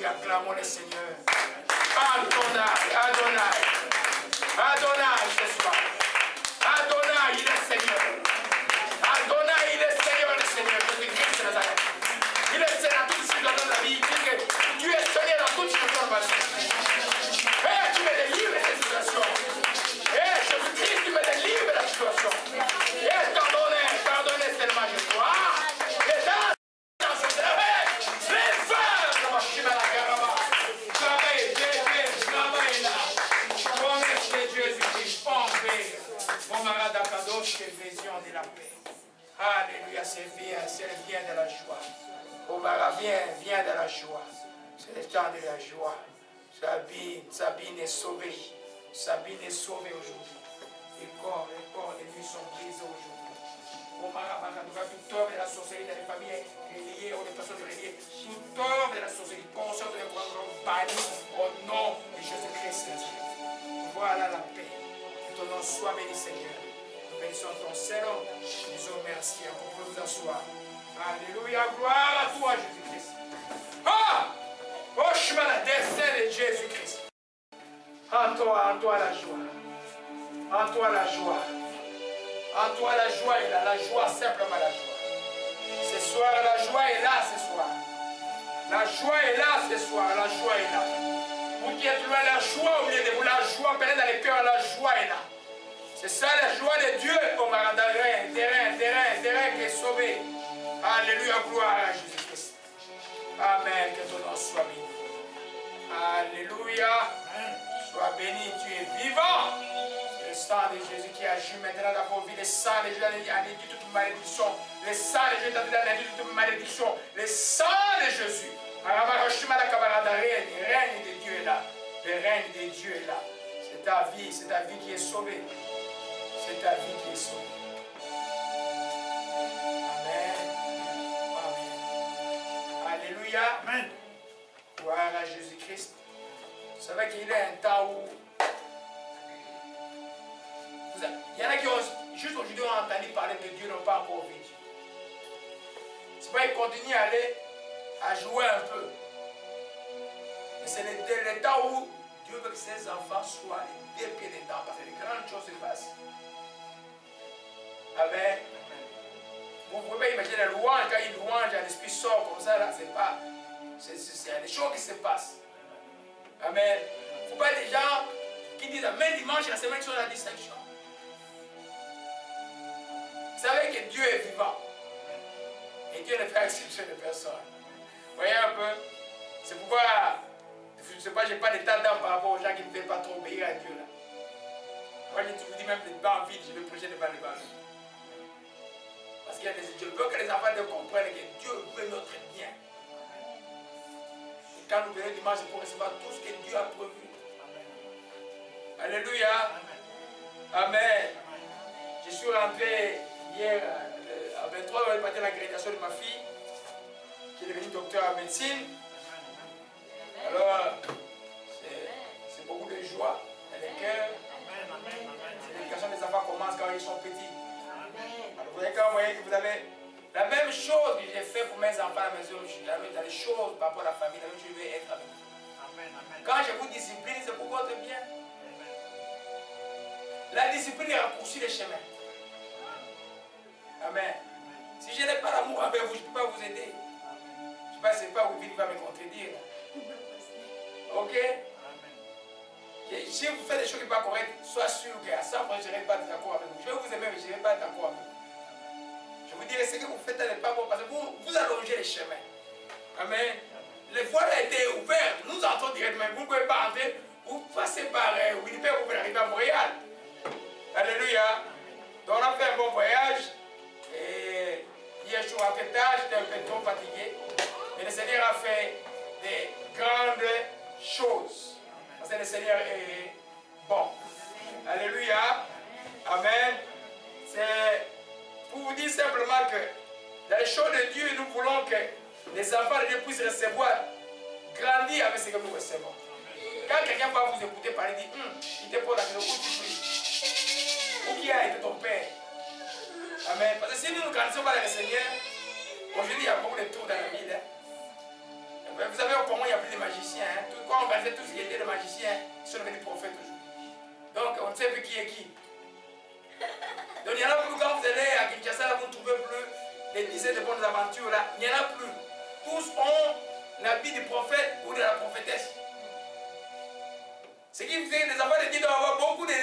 Acclamons le Seigneur. Adonai, Adonai, Adonai ce soir. Adonai, il est Seigneur. Adonai, il est Seigneur, le Seigneur. Jésus-Christ de Nazareth. Il est Seigneur dans tout ce dans notre vie. Il dit que tu es Seigneur dans toute situation. Et tu me délivres de cette situation. Et Jésus-Christ, tu me délivres de la situation. Et pardonnez seulement je crois. Et dans ce travail, les femmes, la machine à la garaba. Travaille là. Promesse de Jésus-Christ, pompé. Mon maradakadosh, vision de la paix. Alléluia, c'est bien de la joie. Oh Mara, viens de la joie. C'est le temps de la joie. Sabine est sauvée. Sabine est sauvée aujourd'hui. Les corps, les nuits sont brisés aujourd'hui. Oh Mara, tout tort de la sorcellerie dans les familles reliées, ou les personnes reliées, tout tort de la sorcellerie, conscience de la banni au nom de Jésus-Christ. Voilà la paix. Que ton nom soit béni, Seigneur. Nous bénissons ton Seigneur. Nous disons merci. On peut vous asseoir. Alléluia. Gloire à toi, Jésus-Christ. Ah! Au chemin de destin de Jésus-Christ. En toi la joie. En toi la joie. En toi la joie est là. La joie, simplement la joie. Ce soir, la joie est là ce soir. La joie est là ce soir. La joie est là. Vous qui êtes loin, la joie au milieu de vous. La joie pénètre dans les cœurs. La joie est là. C'est ça la joie de Dieu. Au Marada, terrain qui est sauvé. Alléluia, gloire à Jésus-Christ. Amen. Que ton nom soit béni. Alléluia. Sois béni, tu es vivant. C'est le sang de Jésus qui agit maintenant dans vos vies. Le sang de Jésus a détruit toute malédiction. Le sang de Jésus a détruit toute malédiction. Le sang de Jésus. Le règne de Dieu est là. Le règne de Dieu est là. C'est ta vie qui est sauvée. C'est ta vie qui est sauvée. Amen. Amen. Alléluia. Amen. Gloire à Jésus-Christ. Vous savez qu'il y a un temps où il y en a qui ont juste aujourd'hui entendu parler de Dieu, n'ont pas encore vécu. C'est pas qu'ils continuent à jouer un peu. Mais c'est le temps où Dieu veut que ses enfants soient les deux pieds dedans, parce que de grandes choses se passent. Amen. Vous ne pouvez pas imaginer la louange, quand il louange, l'esprit sort comme ça, là, c'est pas. C'est des choses qui se passent. Amen. Il ne faut pas des gens qui disent Amen dimanche, la semaine, ils sont dans la distinction. savez que Dieu est vivant. Et Dieu ne fait exception de personne. Vous voyez un peu? C'est pourquoi, je ne sais pas, je n'ai pas d'état d'âme par rapport aux gens qui ne veulent pas trop obéir à Dieu. Là. Moi, je vous dis même les bancs vides, je vais prêcher devant les bancs vides. Parce qu'il y a des... Je veux que les enfants comprennent que Dieu veut notre bien. Et quand nous venons dimanche, c'est pour recevoir tout ce que Dieu a prévu. Alléluia. Amen. Je suis rentré hier à 23 h, parti à la graduation de ma fille, qui est devenue docteur en médecine. Alors, c'est beaucoup de joie dans les cœurs. L'éducation des enfants commence quand ils sont petits. Alors, vous voyez, quand vous voyez que vous avez la même chose que j'ai fait pour mes enfants à la maison, je suis dans les choses par rapport à la famille, la même chose, je vais être avec vous. Quand je vous discipline, c'est pour votre bien. La discipline raccourcit les chemins. Amen. Si je n'ai pas l'amour avec vous, je ne peux pas vous aider. Je ne sais pas où il va me contredire. Ok? Si vous faites des choses qui ne sont pas correctes, sois sûr qu'à 100%, je ne serai pas d'accord avec vous. Je vais vous aimer, mais je ne serai pas d'accord avec vous. Je vous dirai ce que vous faites n'est pas bon parce que vous allongez les chemins. Amen. Les voies ont été ouvertes. Nous entrons directement. Vous ne pouvez pas entrer. Vous passez par Winnipeg, vous pouvez arriver à Montréal. Alléluia. Donc on a fait un bon voyage. Et hier je suis rentré tard, j'étais un peu trop fatigué. Mais le Seigneur a fait des grandes choses. Parce que le Seigneur est bon. Alléluia. Amen. C'est pour vous dire simplement que dans les choses de Dieu, nous voulons que les enfants de Dieu puissent recevoir, grandir avec ce que nous recevons. Quand quelqu'un va vous écouter parler, il dit, il te pose la question, où tu pries? Où qui a été ton Père? Amen. Parce que si nous ne grandissons pas avec le Seigneur, aujourd'hui il y a beaucoup de tours dans la ville. Vous savez au Congo, il n'y a plus de magiciens. Hein. Quand on regardait tout ce qui était de magiciens, ils sont devenus prophètes aujourd'hui. Donc on ne sait plus qui est qui. Donc il y en a plus quand vous allez à Kinshasa, là, vous ne trouvez plus des dizaines de bonnes aventures là. Il n'y en a plus. Tous ont l'habit du prophète ou de la prophétesse. Ce qui fait que les enfants de Dieu doivent avoir beaucoup de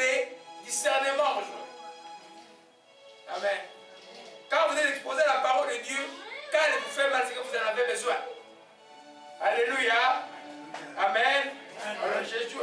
discernement aujourd'hui. Amen. Quand vous êtes exposé à la parole de Dieu, quand elle vous fait mal, c'est que vous en avez besoin. Alléluia. Amen. Alors Jésus.